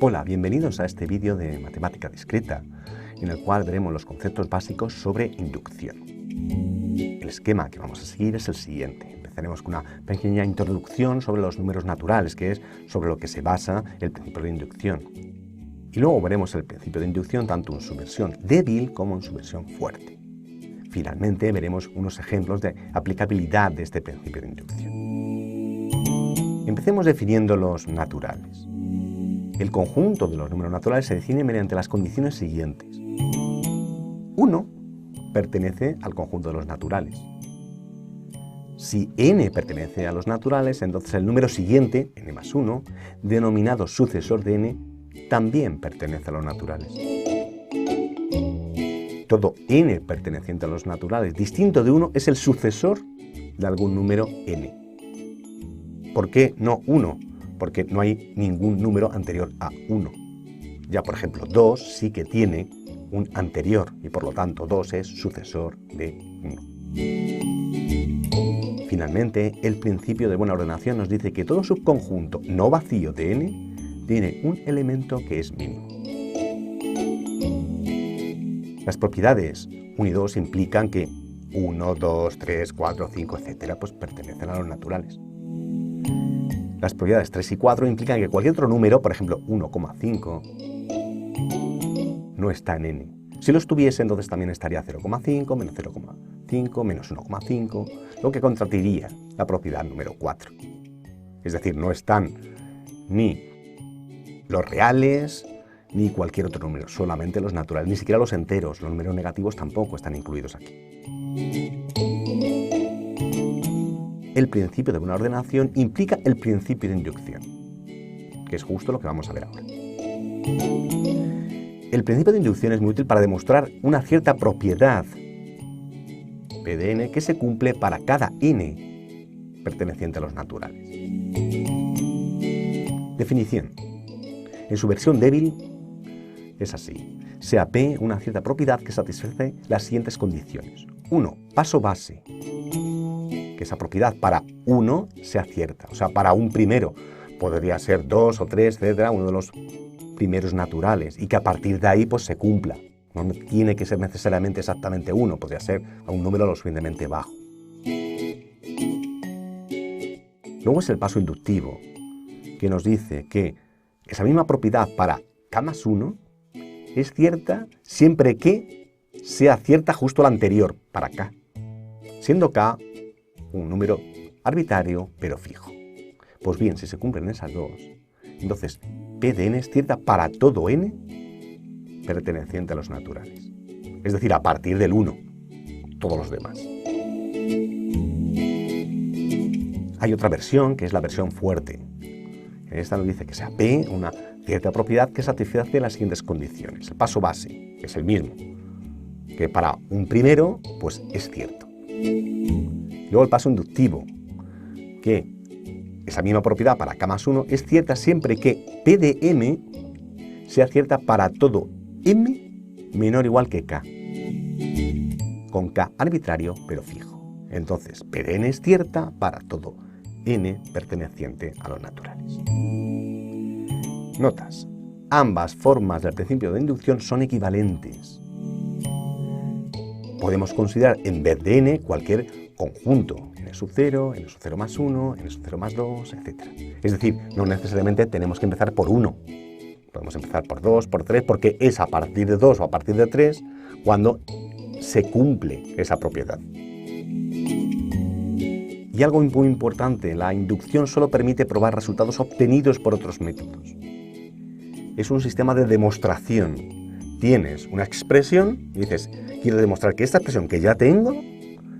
Hola, bienvenidos a este vídeo de matemática discreta, en el cual veremos los conceptos básicos sobre inducción. El esquema que vamos a seguir es el siguiente. Empezaremos con una pequeña introducción sobre los números naturales, que es sobre lo que se basa el principio de inducción. Y luego veremos el principio de inducción tanto en su versión débil como en su versión fuerte. Finalmente veremos unos ejemplos de aplicabilidad de este principio de inducción. Empecemos definiendo los naturales. El conjunto de los números naturales se define mediante las condiciones siguientes. 1 pertenece al conjunto de los naturales. Si n pertenece a los naturales, entonces el número siguiente, n más 1, denominado sucesor de n, también pertenece a los naturales. Todo n perteneciente a los naturales distinto de 1 es el sucesor de algún número n. ¿Por qué no 1? Porque no hay ningún número anterior a 1. Ya, por ejemplo, 2 sí que tiene un anterior y por lo tanto 2 es sucesor de 1. Finalmente, el principio de buena ordenación nos dice que todo subconjunto no vacío de n tiene un elemento que es mínimo. Las propiedades 1 y 2 implican que 1, 2, 3, 4, 5, etc. pues pertenecen a los naturales. Las propiedades 3 y 4 implican que cualquier otro número, por ejemplo 1,5, no está en n. Si lo estuviese, entonces también estaría 0,5, menos 0,5, menos 1,5, lo que contradiría la propiedad número 4. Es decir, no están ni los reales ni cualquier otro número, solamente los naturales, ni siquiera los enteros, los números negativos tampoco están incluidos aquí. El principio de buena ordenación implica el principio de inducción, que es justo lo que vamos a ver ahora. El principio de inducción es muy útil para demostrar una cierta propiedad P de n que se cumple para cada n perteneciente a los naturales. Definición. En su versión débil es así. Sea P una cierta propiedad que satisface las siguientes condiciones. 1. Paso base. Que esa propiedad para 1 sea cierta, o sea, para un primero. Podría ser 2 o 3, etcétera, uno de los primeros naturales, y que a partir de ahí pues se cumpla. No tiene que ser necesariamente exactamente 1, podría ser a un número lo suficientemente bajo. Luego es el paso inductivo, que nos dice que esa misma propiedad para k más 1 es cierta siempre que sea cierta justo la anterior, para k, siendo k un número arbitrario pero fijo. Pues bien, si se cumplen esas dos, entonces P de n es cierta para todo n perteneciente a los naturales. Es decir, a partir del 1, todos los demás. Hay otra versión, que es la versión fuerte. En esta nos dice que sea P una cierta propiedad que satisface las siguientes condiciones. El paso base, que es el mismo, que para un primero, pues es cierto. Luego el paso inductivo, que esa misma propiedad para k más 1 es cierta siempre que P de m sea cierta para todo m menor o igual que k, con k arbitrario pero fijo. Entonces, P de n es cierta para todo n perteneciente a los naturales. Notas. Ambas formas del principio de inducción son equivalentes. Podemos considerar en vez de n cualquier conjunto, n sub 0, n sub 0 más 1, n sub 0 más 2, etc. Es decir, no necesariamente tenemos que empezar por 1. Podemos empezar por 2, por 3, porque es a partir de 2 o a partir de 3 cuando se cumple esa propiedad. Y algo muy importante, la inducción solo permite probar resultados obtenidos por otros métodos. Es un sistema de demostración. Tienes una expresión y dices, quiero demostrar que esta expresión que ya tengo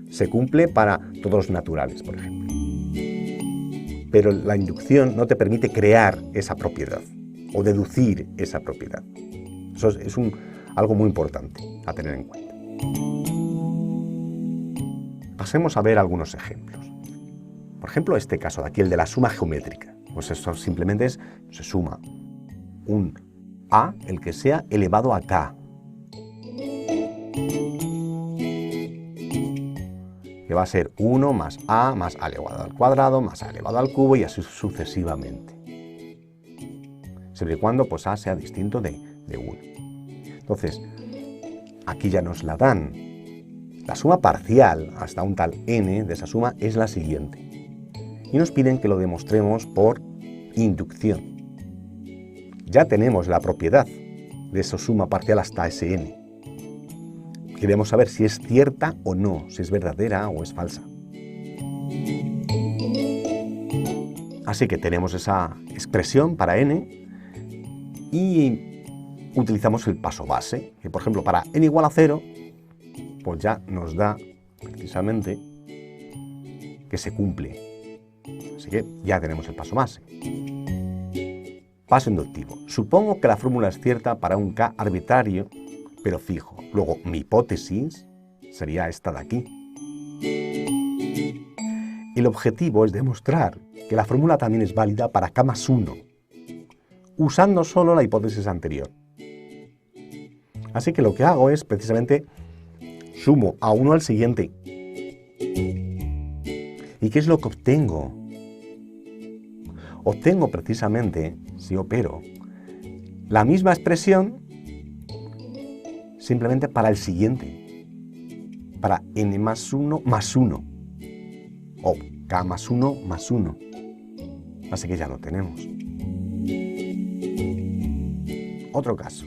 se cumple para todos los naturales, por ejemplo. Pero la inducción no te permite crear esa propiedad o deducir esa propiedad. Eso es algo muy importante a tener en cuenta. Pasemos a ver algunos ejemplos. Por ejemplo, este caso de aquí, el de la suma geométrica. Pues eso simplemente se suma un a, el que sea, elevado a k. Que va a ser 1 más a elevado al cuadrado, más a elevado al cubo y así sucesivamente. siempre y cuando pues, A sea distinto de 1. Entonces, aquí ya nos la dan. La suma parcial hasta un tal n de esa suma es la siguiente. Y nos piden que lo demostremos por inducción. Ya tenemos la propiedad de esa suma parcial hasta ese n. Queremos saber si es cierta o no, si es verdadera o es falsa. Así que tenemos esa expresión para n y utilizamos el paso base, que por ejemplo para n igual a 0, pues ya nos da precisamente que se cumple. Así que ya tenemos el paso base. Paso inductivo. Supongo que la fórmula es cierta para un k arbitrario, pero fijo. Luego, mi hipótesis sería esta de aquí. El objetivo es demostrar que la fórmula también es válida para k más 1, usando solo la hipótesis anterior. Así que lo que hago es precisamente sumo a 1 al siguiente. ¿Y qué es lo que obtengo? Obtengo precisamente, si opero, la misma expresión simplemente para el siguiente, para n más 1 más 1, o k más 1 más 1. Así que ya lo tenemos. Otro caso,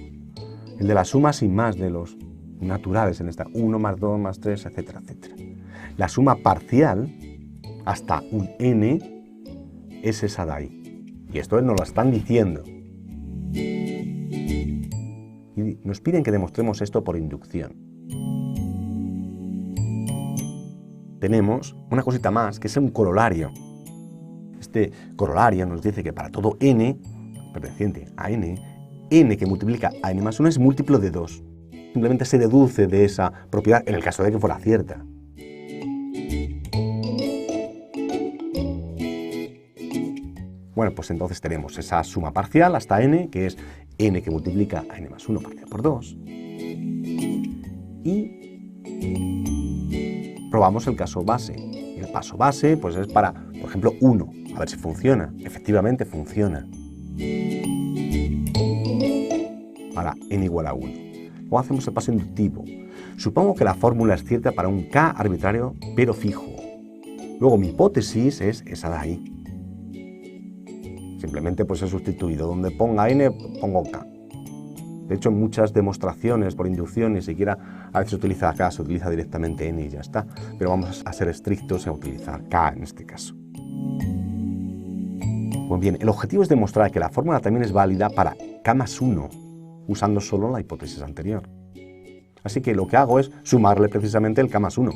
el de la suma sin más de los naturales en esta 1 más 2 más 3, etcétera, etcétera. La suma parcial hasta un n es esa de ahí. Y esto nos lo están diciendo. Y nos piden que demostremos esto por inducción. Tenemos una cosita más, que es un corolario. Este corolario nos dice que para todo n, perteneciente a n que multiplica a n más 1 es múltiplo de 2. Simplemente se deduce de esa propiedad en el caso de que fuera cierta. Bueno, pues entonces tenemos esa suma parcial hasta n, que es n que multiplica a n más 1 partido por 2. Y probamos el caso base. El paso base pues es para, por ejemplo, 1. A ver si funciona. Efectivamente funciona. Para n igual a 1. Luego hacemos el paso inductivo. Supongo que la fórmula es cierta para un k arbitrario pero fijo. Luego mi hipótesis es esa de ahí. Simplemente pues he sustituido. Donde ponga n, pongo k. De hecho, en muchas demostraciones por inducción ni siquiera a veces se utiliza k, se utiliza directamente n y ya está. Pero vamos a ser estrictos en utilizar k en este caso. Pues bien, el objetivo es demostrar que la fórmula también es válida para k más 1, usando solo la hipótesis anterior. Así que lo que hago es sumarle precisamente el k más 1.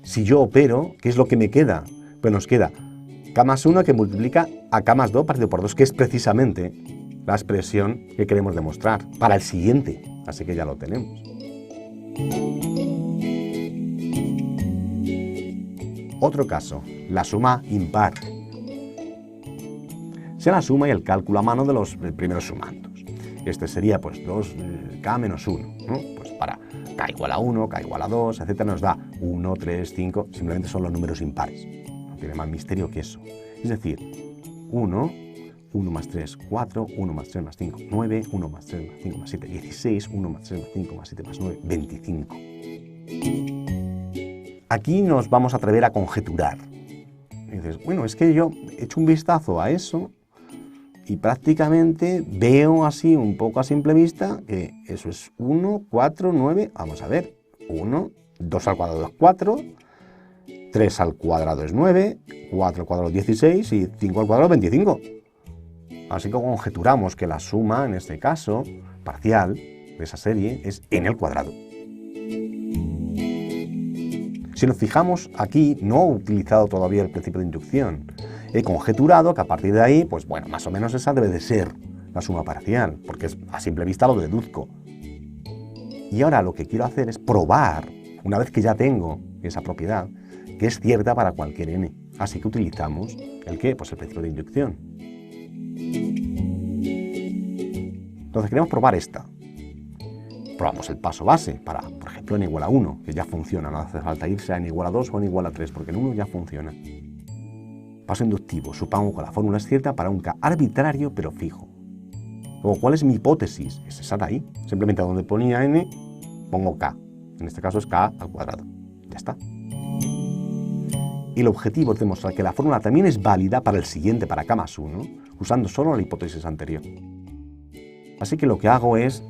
Si yo opero, ¿qué es lo que me queda? Pues nos queda k más 1 que multiplica a k más 2 partido por 2, que es precisamente la expresión que queremos demostrar para el siguiente. Así que ya lo tenemos. Otro caso, la suma impar. Sea la suma y el cálculo a mano de los primeros sumandos. Este sería pues 2k menos 1, ¿no? Pues para k igual a 1, k igual a 2, etc. nos da 1, 3, 5, simplemente son los números impares. No tiene más misterio que eso. Es decir, 1, 1 más 3, 4, 1 más 3 más 5, 9, 1 más 3 más 5 más 7, 16, 1 más 3 más 5 más 7 más 9, 25. Aquí nos vamos a atrever a conjeturar. Y dices, bueno, es que yo he hecho un vistazo a eso y prácticamente veo así, un poco a simple vista, que eso es 1, 4, 9, vamos a ver, 1, 2 al cuadrado es 4, 3 al cuadrado es 9, 4 al cuadrado es 16 y 5 al cuadrado es 25. Así que conjeturamos que la suma, en este caso, parcial de esa serie es n al cuadrado. Si nos fijamos aquí, no he utilizado todavía el principio de inducción. He conjeturado que a partir de ahí, pues bueno, más o menos esa debe de ser la suma parcial, porque a simple vista lo deduzco. Y ahora lo que quiero hacer es probar, una vez que ya tengo esa propiedad, que es cierta para cualquier n. Así que utilizamos ¿el qué? Pues el principio de inducción. Entonces queremos probar esta. Probamos el paso base para, por ejemplo, n igual a 1, que ya funciona, no hace falta irse a n igual a 2 o n igual a 3, porque en 1 ya funciona. Paso inductivo, supongo que la fórmula es cierta para un K arbitrario pero fijo. Luego, ¿cuál es mi hipótesis? Es esa de ahí. Simplemente donde ponía n, pongo K. En este caso es K al cuadrado. Ya está. Y el objetivo es demostrar que la fórmula también es válida para el siguiente, para K más 1, usando solo la hipótesis anterior. Así que lo que hago es,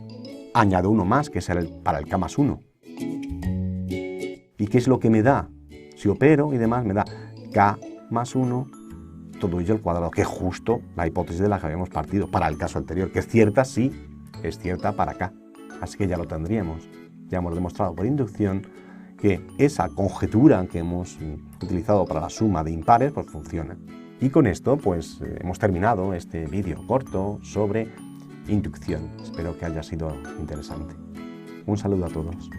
añado uno más, que es para el K más 1. ¿Y qué es lo que me da? Si opero y demás, me da K más 1, todo ello al cuadrado, que es justo la hipótesis de la que habíamos partido, para el caso anterior, que es cierta, sí, es cierta para K. Así que ya lo tendríamos. Ya hemos demostrado por inducción que esa conjetura que hemos utilizado para la suma de impares, pues funciona. Y con esto, pues hemos terminado este vídeo corto sobre inducción. Espero que haya sido interesante. Un saludo a todos.